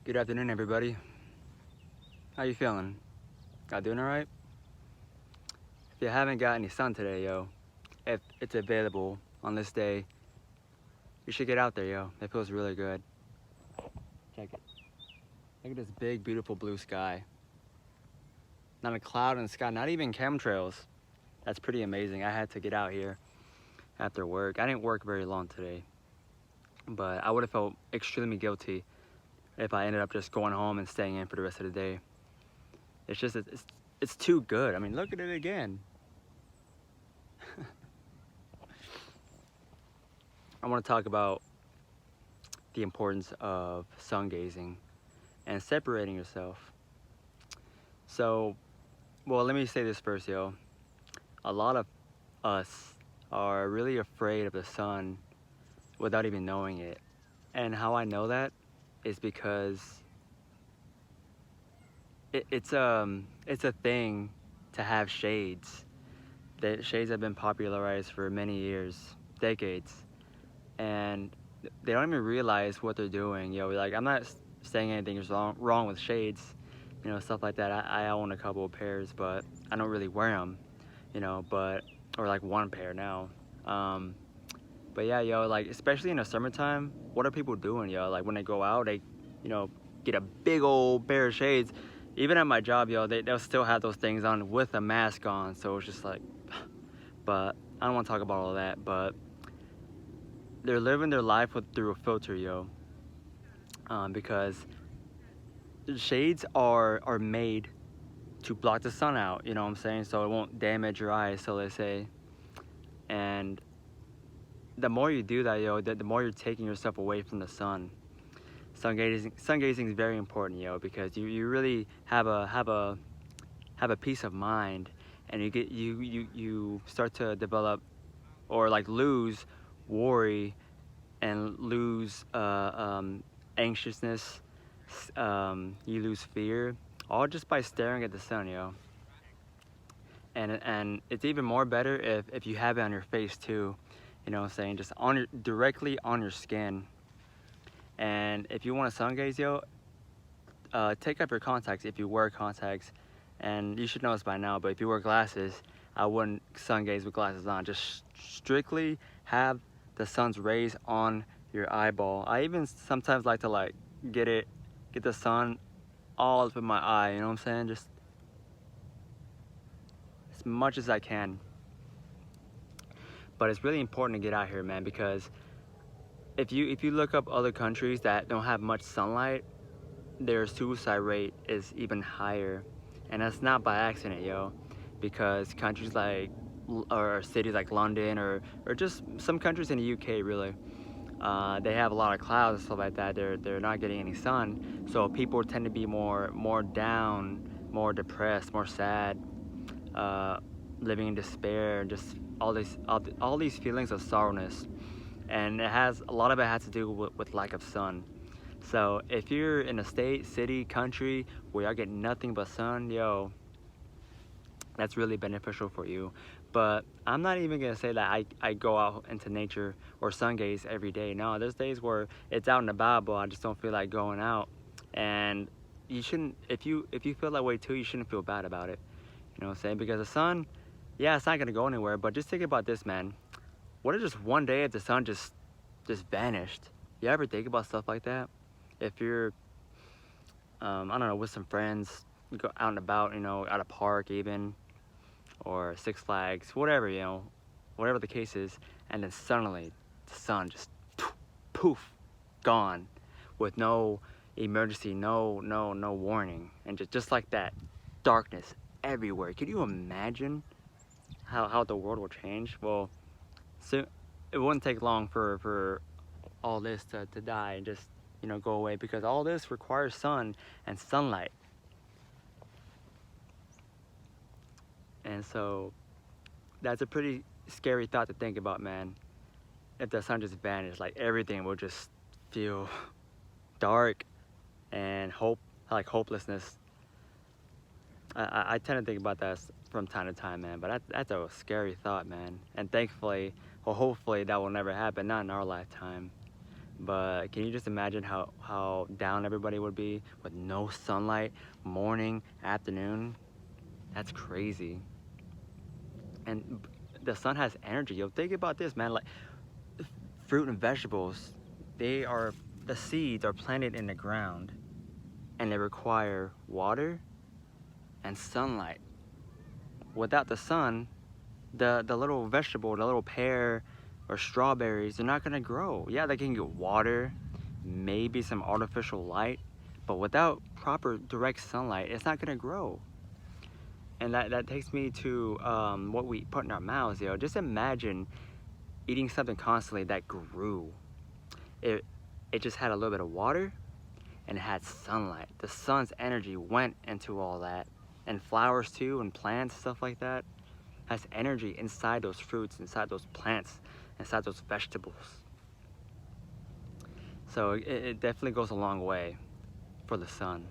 Good afternoon, everybody. How you feeling? Y'all doing all right? If you haven't got any sun today, yo, if it's available on this day, you should get out there, yo. It feels really good. Check it. Look at this big, beautiful blue sky. Not a cloud in the sky, not even chemtrails. That's pretty amazing. I had to get out here after work. I didn't work very long today, but I would have felt extremely guilty if I ended up just going home and staying in for the rest of the day. It's just, it's too good. I mean, look at it again. I want to talk about the importance of sun gazing and separating yourself. So, well, let me say this first, yo. A lot of us are really afraid of the sun without even knowing it. And how I know that is because it's a thing to have shades. That shades have been popularized for many years, decades, and they don't even realize what they're doing. Like, I'm not saying anything is wrong with shades, stuff like that. I own a couple of pairs, but I don't really wear them, but, or like one pair now. But yeah, like, especially in the summertime, what are people doing, Like, when they go out, they, get a big old pair of shades. Even at my job, they'll still have those things on with a mask on, so it's just like, but I don't want to talk about all that, but they're living their life through a filter, because shades are made to block the sun out, you know what I'm saying? So it won't damage your eyes, so they say. And the more you do that, the more you're taking yourself away from the sun. Sun gazing is very important, because you really have a peace of mind, and you start to develop or like lose worry and lose anxiousness. You lose fear, all just by staring at the sun, And it's even more better if you have it on your face too, you know what I'm saying, just directly on your skin. And if you want to sun gaze, take up your contacts if you wear contacts. And you should know this by now, but if you wear glasses, I wouldn't sun gaze with glasses on. Just strictly have the sun's rays on your eyeball. I even sometimes like to get the sun all up in my eye, you know what I'm saying? Just as much as I can. But it's really important to get out here, man, because if you look up other countries that don't have much sunlight, their suicide rate is even higher. And that's not by accident, because countries like, or cities like London, or just some countries in the UK, really, they have a lot of clouds and stuff like that. They're not getting any sun, so people tend to be more down, more depressed, more sad, living in despair, just all these feelings of sorrowness. And a lot of it has to do with lack of sun. So if you're in a state, city, country where y'all get nothing but sun, that's really beneficial for you. But I'm not even gonna say that I go out into nature or sun gaze every day. No, there's days where it's out and about, but I just don't feel like going out. And you shouldn't, if you feel that way too, you shouldn't feel bad about it. You know what I'm saying? Because the sun, yeah, it's not gonna go anywhere. But just think about this, man. What if just one day if the sun just vanished? You ever think about stuff like that? If you're, I don't know, with some friends, you go out and about, at a park even, or Six Flags, whatever, whatever the case is, and then suddenly the sun just poof, gone, with no emergency, no warning, and just like that, darkness everywhere. Could you imagine how the world will change? Well, so it wouldn't take long for all this to die and just, go away, because all this requires sun and sunlight. And so that's a pretty scary thought to think about, man. If the sun just vanished, like, everything will just feel dark and hopelessness. I tend to think about that from time to time, man, but that's a scary thought, man. And thankfully, or hopefully, that will never happen, not in our lifetime. But can you just imagine how down everybody would be with no sunlight, morning, afternoon? That's crazy. And the sun has energy. Yo, think about this, man. Like fruit and vegetables, the seeds are planted in the ground, and they require water and sunlight. Without the sun, the little vegetable, the little pear or strawberries, they're not gonna grow. Yeah, they can get water, maybe some artificial light, but without proper direct sunlight, it's not gonna grow. And that takes me to what we put in our mouths, yo. Just imagine eating something constantly that grew. It just had a little bit of water and it had sunlight. The sun's energy went into all that. And flowers too, and plants, stuff like that, has energy inside those fruits, inside those plants, inside those vegetables. So it definitely goes a long way for the sun.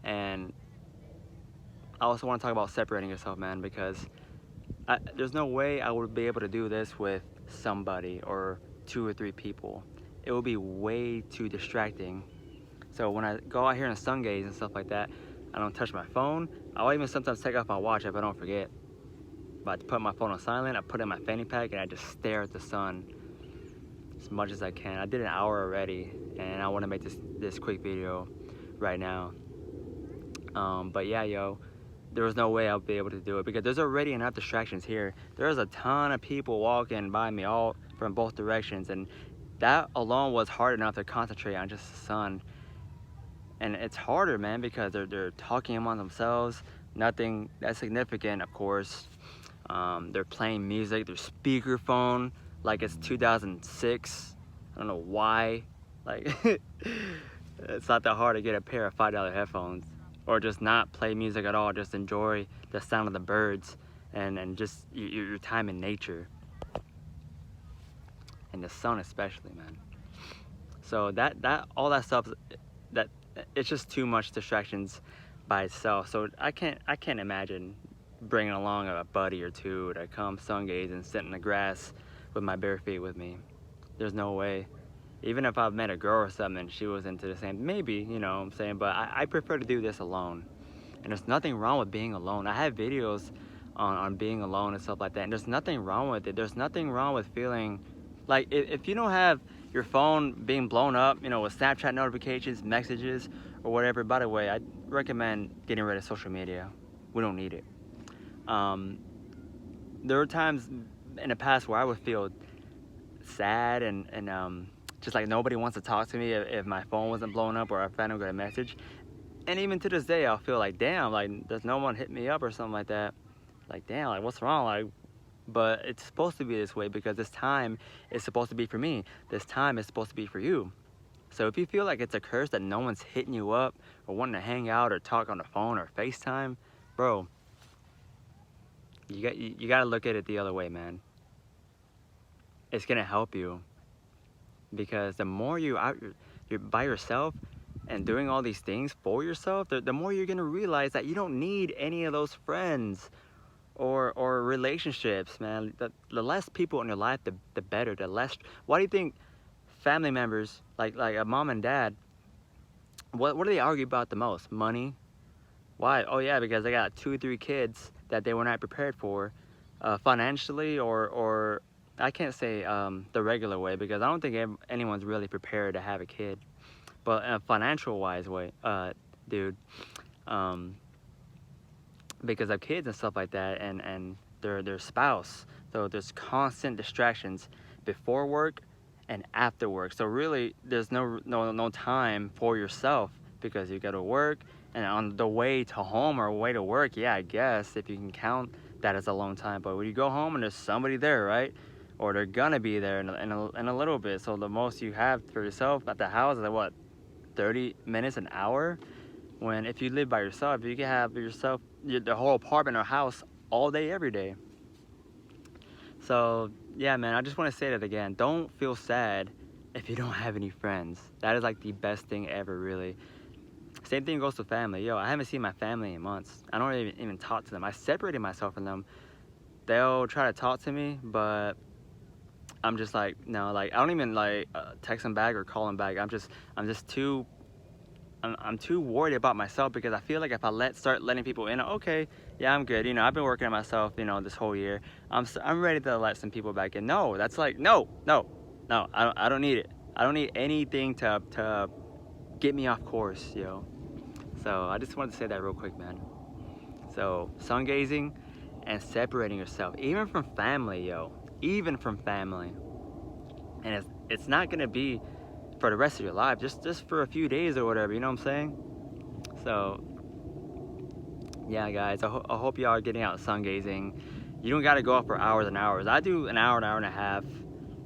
And I also want to talk about separating yourself, man, because there's no way I would be able to do this with somebody or 2 or 3 people. It would be way too distracting. So when I go out here in the sun gaze and stuff like that, I don't touch my phone. I'll even sometimes take off my watch if I don't forget. But I put my phone on silent, I put it in my fanny pack, and I just stare at the sun as much as I can. I did an hour already, and I want to make this quick video right now. But yeah, yo, there was no way I'll be able to do it because there's already enough distractions here. There's a ton of people walking by me, all from both directions, and that alone was hard enough to concentrate on just the sun. And it's harder, man, because they're talking among themselves. Nothing that significant, of course. They're playing music, their speakerphone, like it's 2006. I don't know why. Like, it's not that hard to get a pair of $5 headphones. Or just not play music at all, just enjoy the sound of the birds and just your time in nature. And the sun especially, man. So all that stuff, that it's just too much distractions by itself. So I can't imagine bringing along a buddy or 2 to come sun gaze and sit in the grass with my bare feet with me. There's no way. Even if I've met a girl or something and she was into the same, maybe, you know what I'm saying, but I prefer to do this alone. And there's nothing wrong with being alone. I have videos on being alone and stuff like that, and there's nothing wrong with it. There's nothing wrong with feeling like, if you don't have your phone being blown up, you know, with Snapchat notifications, messages, or whatever. By the way, I recommend getting rid of social media. We don't need it. There were times in the past where I would feel sad and just like nobody wants to talk to me if my phone wasn't blown up or if I don't get a message. And even to this day, I'll feel like, damn, like there's no one hit me up or something like that. Like, damn, like what's wrong? Like, but it's supposed to be this way because this time is supposed to be for me. This time is supposed to be for you. So if you feel like it's a curse that no one's hitting you up or wanting to hang out or talk on the phone or FaceTime, bro, you gotta look at it the other way, man. It's gonna help you because the more you're by yourself and doing all these things for yourself, the more you're gonna realize that you don't need any of those friends or relationships, man. The less people in your life, the better. The less. Why do you think family members like a mom and dad, what do they argue about the most? Money. Why? Oh yeah, because they got 2 or 3 kids that they were not prepared for, financially or I can't say the regular way because I don't think anyone's really prepared to have a kid, but in a financial wise way, dude, because of kids and stuff like that and their spouse. So there's constant distractions before work and after work. So really there's no time for yourself because you go to work and on the way to home or way to work, yeah, I guess if you can count that as alone time. But when you go home and there's somebody there, right? Or they're gonna be there in a little bit. So the most you have for yourself at the house is like, what, 30 minutes, an hour? When if you live by yourself, you can have yourself the whole apartment or house all day, every day. So yeah, man, I just want to say that again. Don't feel sad if you don't have any friends. That is like the best thing ever, really. Same thing goes to family. Yo, I haven't seen my family in months. I don't even talk to them. I separated myself from them. They'll try to talk to me, but I'm just like, no, like I don't even like text him back or call him back. I'm just too I'm too worried about myself, because I feel like if I start letting people in, okay, yeah, I'm good. You know, I've been working on myself, you know, this whole year. I'm ready to let some people back in. No, that's like, no. I don't need it. I don't need anything to get me off course, yo. So I just wanted to say that real quick, man. So sun gazing and separating yourself, even from family, yo, even from family. And it's not gonna be for the rest of your life, just for a few days or whatever, you know what I'm saying? So yeah, guys, I hope y'all are getting out sun gazing. You don't got to go out for hours and hours. I do an hour and a half,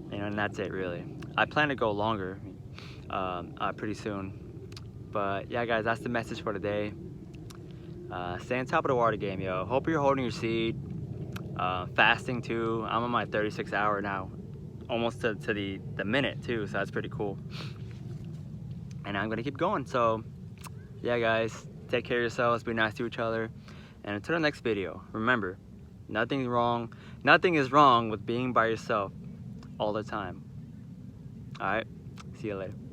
you know, and that's it really. I plan to go longer pretty soon. But yeah, guys, that's the message for today. Stay on top of the water game, yo. Hope you're holding your seed. Fasting too. I'm on my 36 hour now, almost to the minute too, so that's pretty cool. And I'm gonna keep going. So yeah, guys, take care of yourselves, be nice to each other, and until the next video, remember, nothing is wrong with being by yourself all the time. All right, see you later.